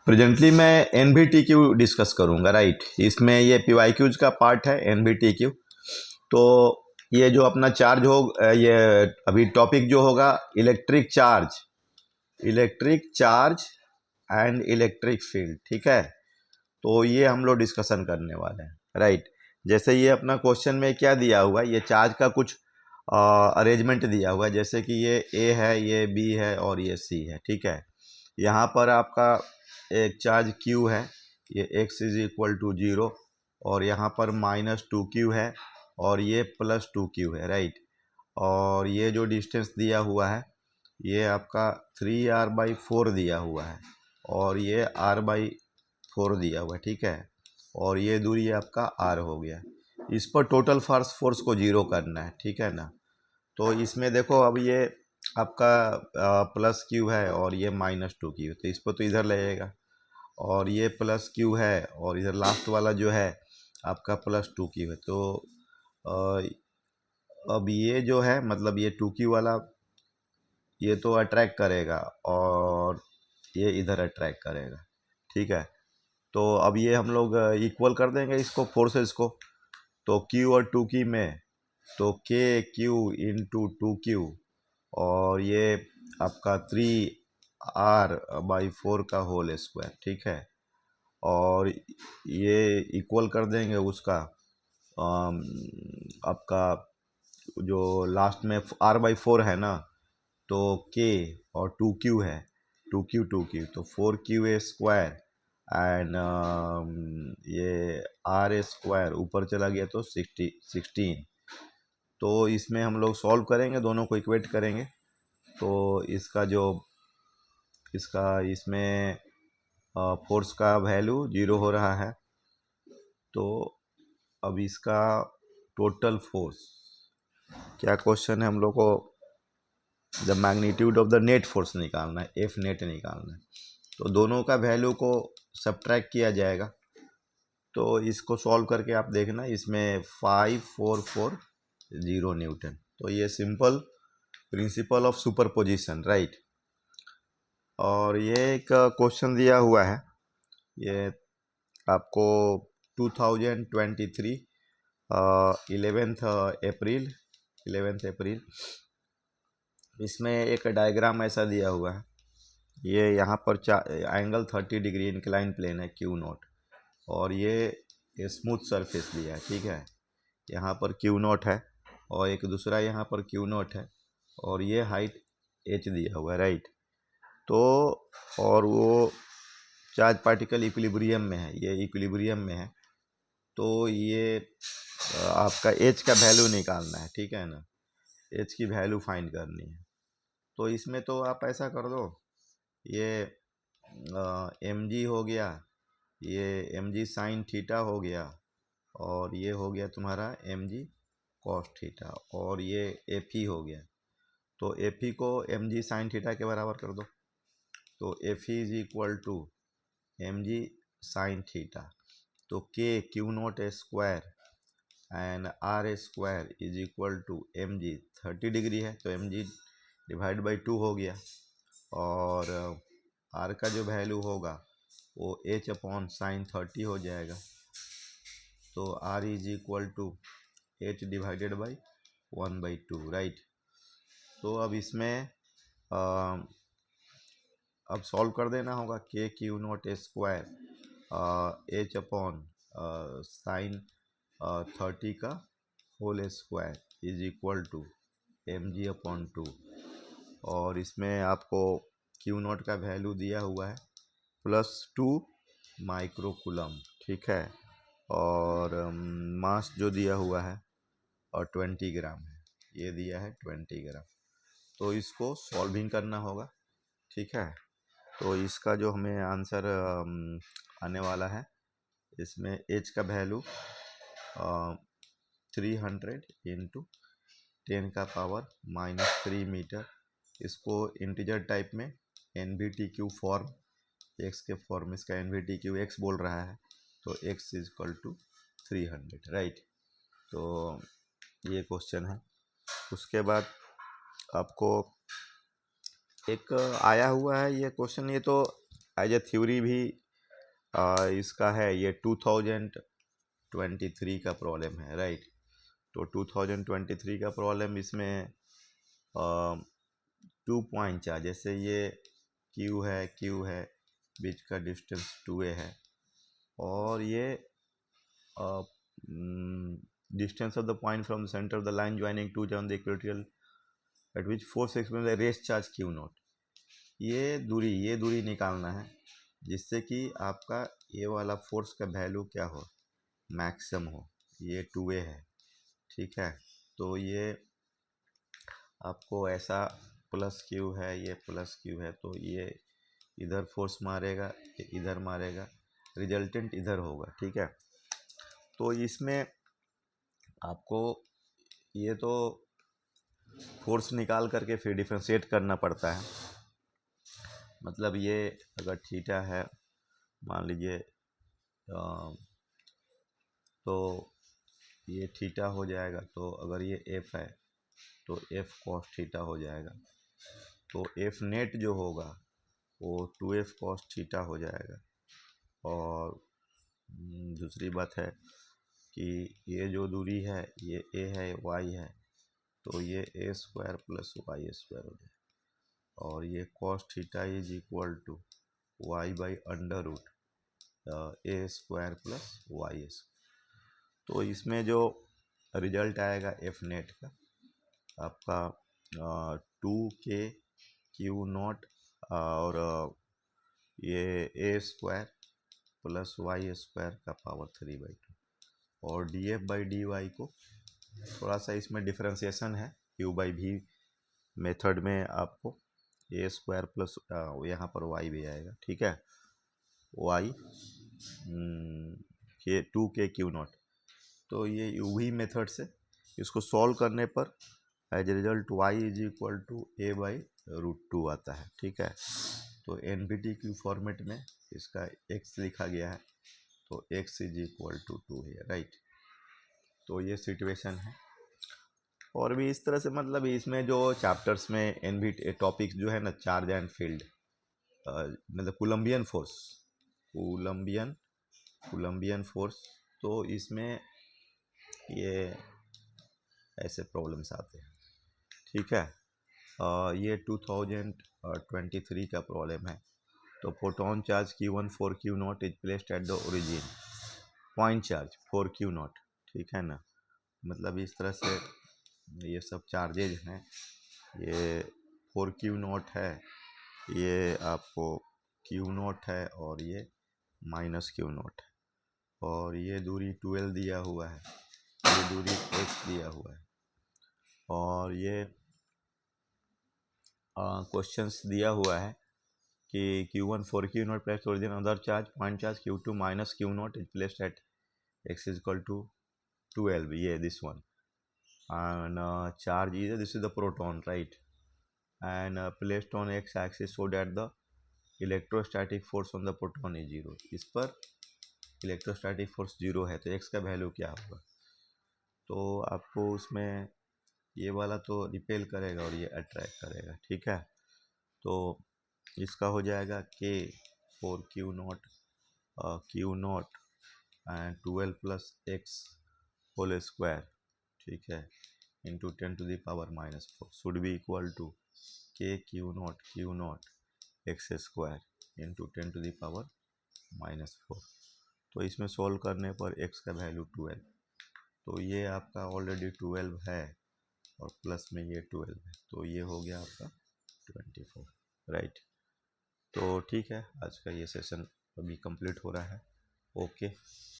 Presently मैं एनवीटीक्यू discuss करूंगा, right. इसमें ये पीवाईक्यूज का पार्ट है एनवीटीक्यू। तो ये जो अपना चार्ज हो, ये अभी टॉपिक जो होगा electric charge and electric field, ठीक है। तो ये हम लोग डिस्कशन करने वाले हैं, राइट। जैसे ये अपना क्वेश्चन में क्या दिया हुआ है, ये चार्ज का कुछ अरेंजमेंट दिया हुआ है। जैसे कि ये ए है, ये बी है और ये सी है, ठीक है। यहाँ पर आपका एक चार्ज Q है, ये x इज इक्वल टू 0, और यहाँ पर -2Q है और ये +2Q है, राइट। और ये जो डिस्टेंस दिया हुआ है ये आपका 3r/4 दिया हुआ है और ये r/4 दिया हुआ है, ठीक है। और ये दूरी आपका r हो गया। इस पर टोटल फोर्स को 0 करना है, ठीक है ना। तो इसमें देखो, अब ये आपका +Q है और ये -2Q, तो इस पर तो इधर लगेगा। और ये +Q है और इधर लास्ट वाला जो है आपका +2Q है। तो अब ये जो है, मतलब ये 2Q वाला ये तो अट्रैक्ट करेगा और ये इधर अट्रैक्ट करेगा, ठीक है। तो अब ये हम लोग इक्वल कर देंगे इसको, फोर्सेस को। तो Q और 2Q में तो KQ × 2Q, और ये आपका 3r/4 का होल स्क्वायर, ठीक है। और ये इक्वल कर देंगे उसका आपका जो लास्ट में r/4 है ना, तो K और 2Q है, 2Q तो 4Q² एंड ये r² ऊपर चला गया तो 16। तो इसमें हम लोग सॉल्व करेंगे, दोनों को इक्वेट करेंगे। तो इसमें फोर्स का वैल्यू 0 हो रहा है। तो अब इसका टोटल फोर्स, क्या क्वेश्चन है हम लोग को, the magnitude of the net force निकालना है, एफ नेट निकालना है। तो दोनों का वैल्यू को सब्ट्रैक्ट किया जाएगा। तो इसको सॉल्व करके आप देखना, इसमें 5440 न्यूटन। तो ये simple principle of superposition, right. और ये एक क्वेश्चन दिया हुआ है, ये आपको 2023 11 अप्रैल। इसमें एक डायग्राम ऐसा दिया हुआ है, ये यहाँ पर एंगल 30 डिग्री इंक्लाइन प्लेन है Q0, और ये स्मूथ सरफेस दिया है, ठीक है। यहाँ पर Q0 है और एक दूसरा यहाँ पर Q0 है, और ये हाइट h दिया हुआ है, राइट। तो और वो चार्ज पार्टिकल इक्विलिब्रियम में है, ये इक्विलिब्रियम में है। तो ये आपका h का वैल्यू निकालना है, ठीक है ना। h की वैल्यू फाइंड करनी है। तो इसमें तो आप ऐसा कर दो, ये mg हो गया, ये mg sin थीटा हो गया, और ये हो गया तुम्हारा mg cos थीटा, और ये fe हो गया। तो fe को mg sin थीटा के बराबर कर दो। तो fe is equal to mg sin theta. तो k Q0² and r² is equal to mg 30 degree है, तो mg /2 हो गया। और r का जो वैल्यू होगा वो h/sin 30 हो जाएगा। तो r is equal to h / 1/2, right. तो अब इसमें अब सॉल्व कर देना होगा। k Q0² h/sin 30 का whole square is equal to mg/2, और इसमें आपको Q0 का वैल्यू दिया हुआ है +2 माइक्रोकूलम, ठीक है। और मास जो दिया हुआ है और 20 ग्राम है, ये दिया है 20 ग्राम। तो इसको सॉल्विंग करना होगा, ठीक है। तो इसका जो हमें आंसर आने वाला है, इसमें h का वैल्यू 300 × 10⁻³ मीटर। इसको इंटीजर टाइप में NVTQ फॉर्म, x के फॉर्म, इसका NVTQ x बोल रहा है, तो x is equal to 300, right. तो ये क्वेश्चन है। उसके बाद आपको एक आया हुआ है ये क्वेश्चन, ये तो एज ए थ्योरी भी इसका है, ये 2023 का प्रॉब्लम है, राइट। तो 2023 का प्रॉब्लम, इसमें 2 पॉइंट चार्ज, जैसे ये क्यू है, बीच का डिस्टेंस 2a है, और ये distance of the point from the centre of the line joining two on the equatorial eight which force experience rest charge Q not. ये दूरी निकालना है, जिससे कि आपका ये वाला फोर्स का वैल्यू क्या हो, मैक्सिमम हो। ये 2a है, ठीक है। तो ये आपको ऐसा प्लस क्यू है, ये प्लस क्यू है, तो ये इधर फोर्स मारेगा, ये इधर मारेगा, रिजल्टेंट इधर होगा, ठीक है। तो इसमें आपको ये तो फोर्स निकाल करके फिर डिफ्रेंशिएट करना पड़ता है। मतलब ये अगर थीटा है, मान लीजिए, तो ये थीटा हो जाएगा, तो अगर ये एफ है तो एफ कॉस थीटा हो जाएगा, तो एफ नेट जो होगा वो 2f कॉस थीटा हो जाएगा। और दूसरी बात है कि ये जो दूरी है, ये a है, y है, तो ये a square plus Y square हो जाएगा, और ये cos theta is equal to Y by under root a square plus Y square. तो इसमें जो रिजल्ट आएगा एफ नेट का, आपका 2k क्यू नॉट और ये a square plus Y square का पावर 3/2, और D F by D Y को थोड़ा सा इसमें डिफ्रेंसिएशन है, क्यू बाई भी मेथड में आपको ए स्क्वायर प्लस यहाँ पर वाई भी आएगा, ठीक है, वाई के 2k क्यू नॉट। तो ये यूवी मेथड से इसको सॉल्व करने पर as a result y is equal to a by √2 आता है, ठीक है। तो NVT फॉर्मेट में इसका x लिखा गया है, तो x इज इक्वल टू 2 है, राइट। तो ये सिचुएशन है। और भी इस तरह से, मतलब इसमें जो चैप्टर्स में NVT टॉपिक्स जो है ना, चार्ज एंड फील्ड, मतलब कोलम्बियन फोर्स, तो इसमें ये ऐसे प्रॉब्लम्स आते हैं, ठीक है। ये 2023 का प्रॉब्लम है। तो photon charge Q1 4 Q not is placed at the origin, point charge 4 Q not, ठीक है ना। मतलब इस तरह से ये सब चार्जेज हैं। ये 4 Q नॉट है, ये आपको Q नॉट है, और ये माइनस Q नॉट है, और ये दूरी 12 दिया हुआ है, ये दूरी x दिया हुआ है, और ये क्वेश्चंस दिया हुआ है कि Q1 4 Q not placed origin other charge point charge Q2 minus Q not is placed at x is equal to 12, ये this one, and charge is, this is the proton, right, and placed on x axis so that the electrostatic force on the proton is 0। इस पर electrostatic force 0 है, तो x का value क्या होगा। तो आपको उसमें ये वाला तो रिपेल करेगा और ये अट्रैक्ट करेगा, ठीक है। तो इसका हो जाएगा k 4 Q not and 12 plus x whole square, ठीक है, into 10⁻⁻⁴ should be equal to k Q not x square into 10⁻⁻⁴। तो इसमें सॉल्व करने पर x का वैल्यू 12, तो ये आपका ऑलरेडी 12 है, और प्लस में ये 12 है, तो ये हो गया आपका 24, राइट। तो ठीक है, आज का ये सेशन अभी कंप्लीट हो रहा है। ओके।